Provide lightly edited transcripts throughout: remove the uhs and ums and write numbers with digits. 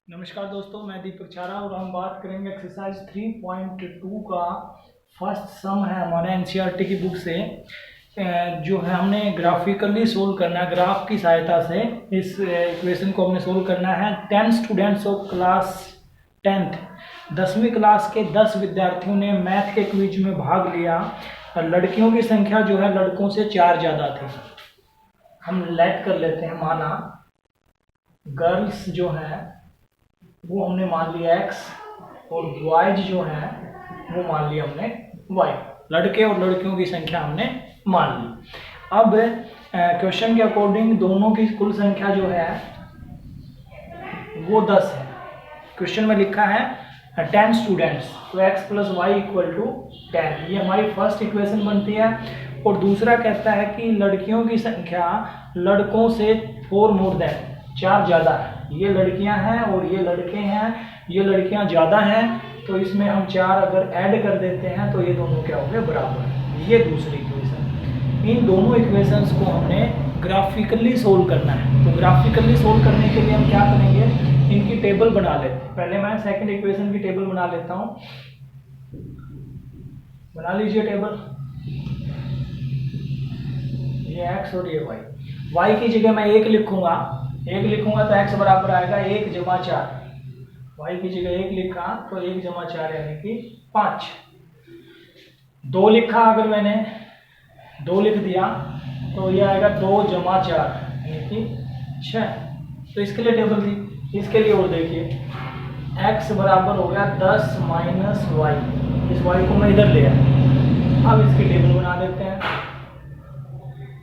नमस्कार दोस्तों, मैं दीपक चारा और हम बात करेंगे एक्सरसाइज 3.2 का फर्स्ट सम है हमारे एनसीईआरटी की बुक से। जो है हमने ग्राफिकली सोल्व करना है, ग्राफ की सहायता से इस इक्वेशन को हमने सोल्व करना है। 10 स्टूडेंट्स ऑफ क्लास 10th 10वीं क्लास के 10 विद्यार्थियों ने मैथ के क्विज में भाग लिया। लड़कियों की संख्या जो है लड़कों से 4 ज़्यादा थी। हम लेट कर लेते हैं, माना गर्ल्स जो है वो हमने मान लिया x और बॉयज जो है वो मान लिया हमने y। लड़के और लड़कियों की संख्या हमने मान ली। अब क्वेश्चन के अकॉर्डिंग दोनों की कुल संख्या जो है वो 10 है। क्वेश्चन में लिखा है 10 स्टूडेंट्स, तो x + y = 10। ये हमारी फर्स्ट इक्वेशन बनती है। और दूसरा कहता है कि लड़कियों की संख्या लड़कों से 4 ज़्यादा है। ये लड़कियां हैं और ये लड़के हैं, ये लड़कियां ज़्यादा हैं, तो इसमें हम 4 अगर ऐड कर देते हैं तो ये दोनों क्या होंगे, बराबर। ये दूसरी इक्वेशन। इन दोनों इक्वेशंस को हमने ग्राफिकली सोल्व करना है। तो ग्राफिकली सोल्व करने के लिए हम क्या करेंगे, इनकी टेबल बना लेते हैं। पहले मैं सेकंड इक्वेशन की टेबल बना लेता हूँ। बना लीजिए टेबल। ये x और ये y की जगह मैं 1 लिखूंगा। 1 लिखूंगा तो x बराबर आएगा 1 + 4। y की जगह 1 लिखा तो 1 + 4 यानी कि 5। 2 लिखा, अगर मैंने 2 लिख दिया तो ये आएगा 2 + 4 यानी कि 6। तो इसके लिए टेबल थी। इसके लिए और देखिए x बराबर हो गया 10 - y। इस y को मैं इधर ले आया। अब इसकी टेबल बना देते हैं।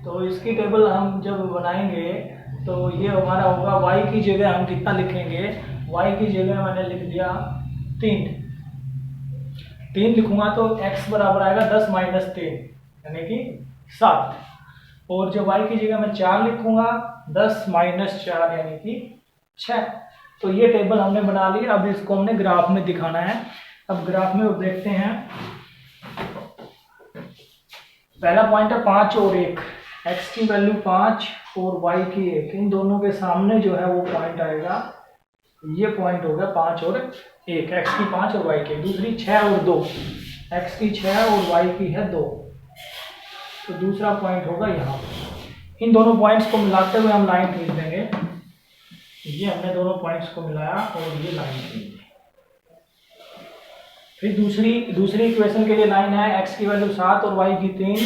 तो इसकी टेबल हम जब बनाएंगे तो ये हमारा होगा, y की जगह हम कितना लिखेंगे, y की जगह मैंने लिख दिया 3 लिखूंगा तो x बराबर आएगा 10 - 3 यानी कि 7। और जब y की जगह मैं 4 लिखूंगा 10 - 4 यानी कि 6। तो ये टेबल हमने बना ली। अब इसको हमने ग्राफ में दिखाना है। अब ग्राफ में देखते हैं, पहला पॉइंट है 5 और 1। x की वैल्यू 5 और y की 1, इन दोनों के सामने जो है वो पॉइंट आएगा। ये पॉइंट होगा 5 और 1, x की 5 और y की। दूसरी 6 और 2, x की 6 और y की है 2, तो दूसरा पॉइंट होगा यहाँ। इन दोनों पॉइंट्स को मिलाते हुए हम लाइन खींच देंगे। ये हमने दोनों पॉइंट्स को मिलाया और ये लाइन खींच दी। फिर दूसरी इक्वेशन के लिए लाइन है, x की वैल्यू 7 और y की 3।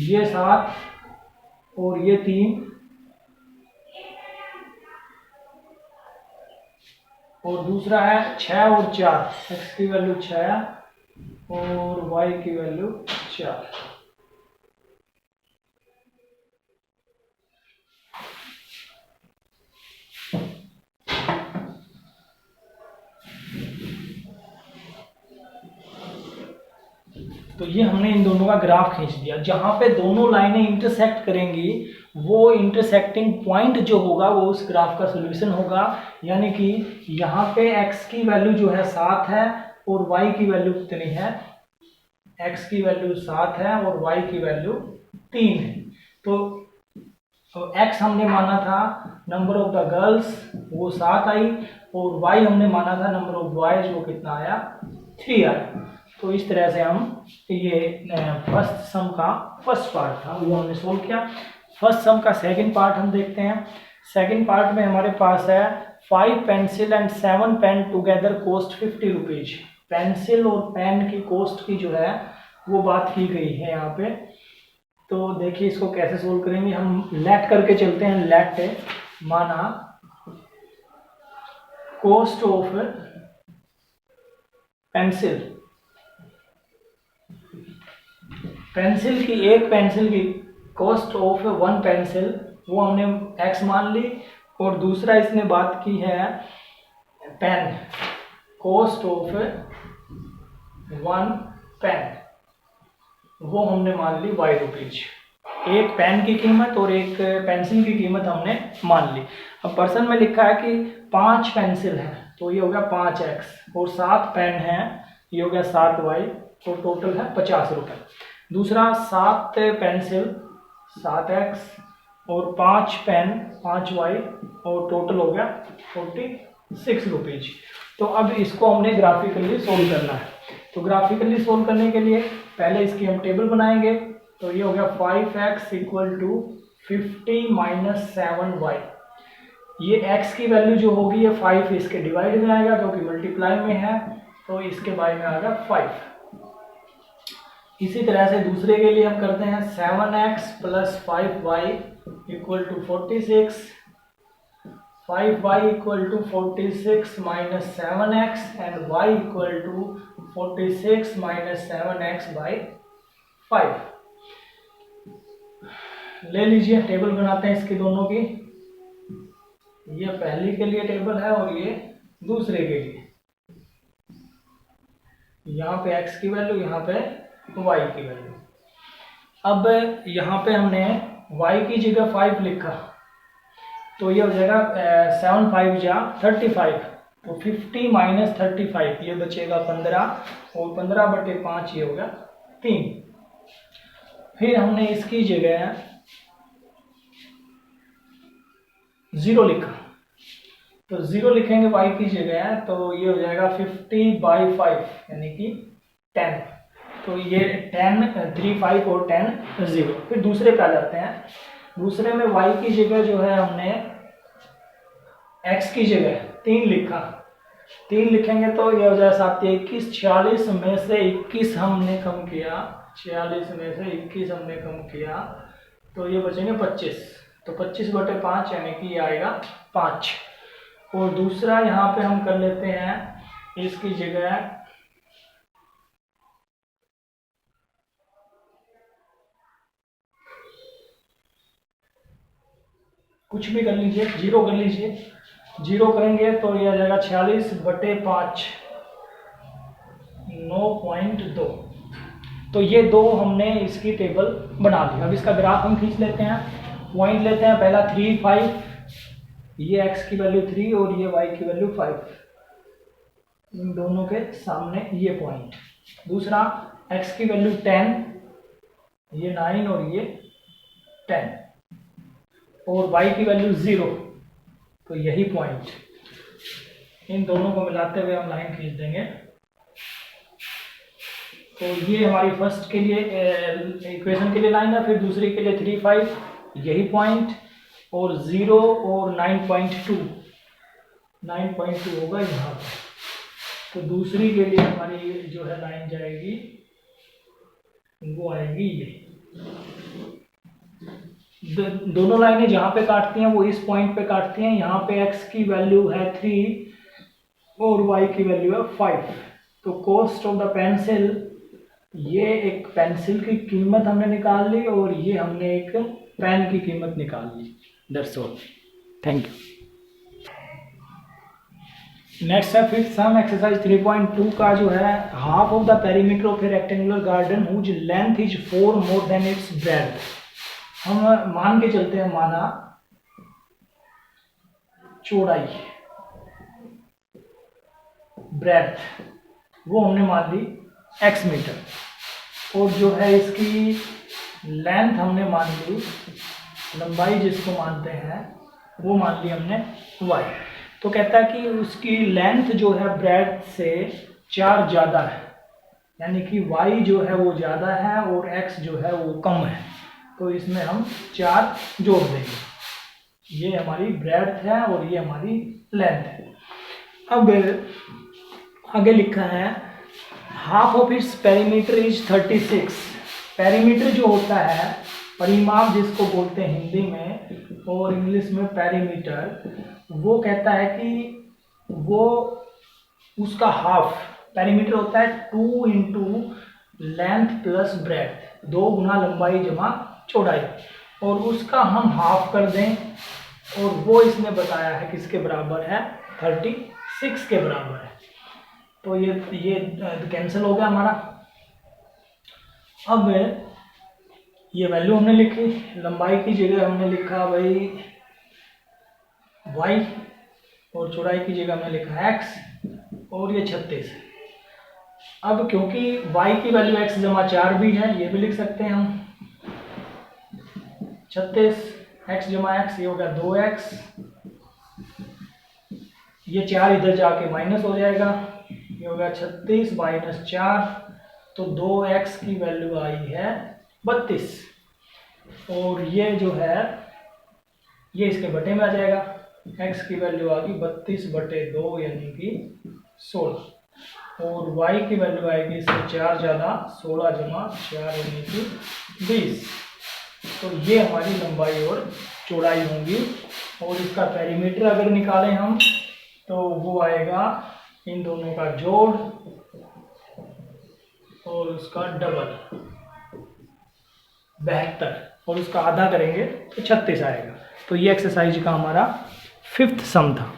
ये 7 और ये 3, और दूसरा है 6 और 4, x की वैल्यू 6 और y की वैल्यू 4। तो ये हमने इन दोनों का ग्राफ खींच दिया। जहां पे दोनों लाइनें इंटरसेक्ट करेंगी वो इंटरसेक्टिंग पॉइंट जो होगा वो उस ग्राफ का सॉल्यूशन होगा। यानी कि यहाँ पे x की वैल्यू जो है 7 है और y की वैल्यू कितनी है, x की वैल्यू 7 है और y की वैल्यू 3 है। तो x हमने माना था नंबर ऑफ द गर्ल्स, वो 7 आई, और y हमने माना था नंबर ऑफ बॉयज, वो कितना आया, 3 आया। तो इस तरह से हम ये फर्स्ट सम का फर्स्ट पार्ट था वो हमने सोल्व किया। फर्स्ट सम का सेकंड पार्ट हम देखते हैं। सेकंड पार्ट में हमारे पास है 5 pencil and 7 pen together cost 50 rupees. Pencil और पेन की कॉस्ट की जो है वो बात की गई है यहाँ पे। तो देखिए इसको कैसे सोल्व करेंगे। हम लेट करके चलते हैं। लेट माना कॉस्ट ऑफ पेंसिल की, एक पेंसिल की कॉस्ट ऑफ 1 पेंसिल, वो हमने x मान ली। और दूसरा इसने बात की है पेन, कॉस्ट ऑफ 1 पेन, वो हमने मान ली y रुपीज। एक पेन की कीमत और एक पेंसिल की कीमत हमने मान ली। अब पर्सन में लिखा है कि 5 पेंसिल है तो ये हो गया 5x, और 7 पेन है ये हो गया 7y, तो टोटल है 50 रुपये। दूसरा 7 पेंसिल 7x और 5 पेन 5y, और टोटल हो गया 40 ₹6। तो अब इसको हमने ग्राफिकली सोल्व करना है। तो ग्राफिकली सोल्व करने के लिए पहले इसकी हम टेबल बनाएंगे। तो ये हो गया 5x equal to 50 minus 7y। ये x की वैल्यू जो होगी ये 5 इसके डिवाइड में आएगा क्योंकि मल्टीप्लाई में है, तो इसके बाय में आएगा 5। इसी तरह से दूसरे के लिए हम करते हैं 7x plus 5y equal to 46, 5y equal to 46 minus 7x and y equal to 46 minus 7x by 5। ले लीजिए, टेबल बनाते हैं इसकी दोनों की। ये पहली के लिए टेबल है और ये दूसरे के लिए। यहाँ पे x की वैल्यू, यहाँ पे y की वैल्यू। अब यहाँ पे हमने y की जगह 5 लिखा, तो ये हो जाएगा 7 5 जा 35, तो 50 माइनस 35 ये बचेगा 15 और 15/5 ये होगा 3। फिर हमने इसकी जगह 0 लिखा, तो 0 लिखेंगे y की जगह, तो ये हो जाएगा 50/5 यानी कि 10। तो ये 10 3 5 और 10 0। फिर दूसरे पे आ जाते हैं। दूसरे में y की जगह जो है हमने x की जगह 3 लिखा, 3 लिखेंगे तो ये हो जाएगा 7 21, 46 में से 21 हमने कम किया, 46 में से 21 हमने कम किया, तो ये बचेंगे 25, तो 25/5 यानी कि ये आएगा 5। और दूसरा यहाँ पे हम कर लेते हैं, इसकी जगह कुछ भी कर लीजिए, 0 कर लीजिए। 0 करेंगे तो ये आ जाएगा 46/5 9.2। तो ये दो हमने इसकी टेबल बना ली। अब इसका ग्राफ हम खींच लेते हैं। पॉइंट लेते हैं, पहला 3 5, ये x की वैल्यू 3 और ये y की वैल्यू 5, इन दोनों के सामने ये पॉइंट। दूसरा x की वैल्यू 10, ये 9 और ये 10, और y की वैल्यू 0, तो यही पॉइंट। इन दोनों को मिलाते हुए हम लाइन खींच देंगे। तो ये हमारी फर्स्ट के लिए इक्वेशन के लिए लाइन है, फिर दूसरी के लिए 3 5 यही पॉइंट, और 0 और 9.2 होगा यहाँ पर। तो दूसरी के लिए हमारी जो है लाइन जाएगी वो आएगी ये। दोनों लाइनें जहाँ पे काटती हैं वो इस पॉइंट पे काटती हैं। यहाँ पे x की वैल्यू है 3 और y की वैल्यू है 5। तो कॉस्ट ऑफ द पेंसिल, ये एक पेंसिल की कीमत हमने निकाल ली और ये हमने एक पेन की कीमत निकाल ली। That's all, thank you. Next है फिफ्थ सम, एक्सरसाइज 3.2 का जो है, half of the perimeter of a rectangular garden whose length is 4 more than its breadth. हम मान के चलते हैं, माना चौड़ाई ब्रेड्थ वो हमने मान ली x मीटर, और जो है इसकी लेंथ हमने मान ली, लंबाई जिसको मानते हैं वो मान ली हमने y। तो कहता है कि उसकी लेंथ जो है ब्रेड्थ से 4 ज़्यादा है, यानी कि y जो है वो ज़्यादा है और x जो है वो कम है। तो इसमें हम 4 जोड़ देंगे। ये हमारी ब्रेड्थ है और ये हमारी लेंथ है। अब आगे लिखा है, half of its perimeter is 36। Perimeter जो होता है, परिमाप जिसको बोलते हैं हिंदी में और इंग्लिश में पेरीमीटर, वो कहता है कि वो उसका हाफ, पेरीमीटर होता है 2 इंटू लेंथ प्लस ब्रेड्थ, 2 गुना लंबाई जमा चौड़ाई, और उसका हम हाफ कर दें, और वो इसने बताया है किसके बराबर है, 36 के बराबर है। तो ये कैंसिल हो गया हमारा। अब ये वैल्यू हमने लिखी, लंबाई की जगह हमने लिखा भाई y, और चौड़ाई की जगह हमने लिखा x, और ये 36 है। अब क्योंकि y की वैल्यू x जमा 4 भी है, ये भी लिख सकते हैं हम, 36 x जमा x, ये हो गया 2x, ये 4 इधर जाके माइनस हो जाएगा, ये होगा 36 माइनस 4, तो 2x की वैल्यू आई है 32, और ये जो है ये इसके बटे में आ जाएगा, x की वैल्यू आ गई 32/2 यानी कि 16, और y की वैल्यू आएगी इससे 4 ज़्यादा 16 जमा 4 यानी कि 20। तो ये हमारी लंबाई और चौड़ाई होंगी, और इसका पेरीमीटर अगर निकालें हम तो वो आएगा इन दोनों का जोड़ और उसका डबल 72, और उसका आधा करेंगे तो 36 आएगा। तो ये एक्सरसाइज का हमारा 5th सम था।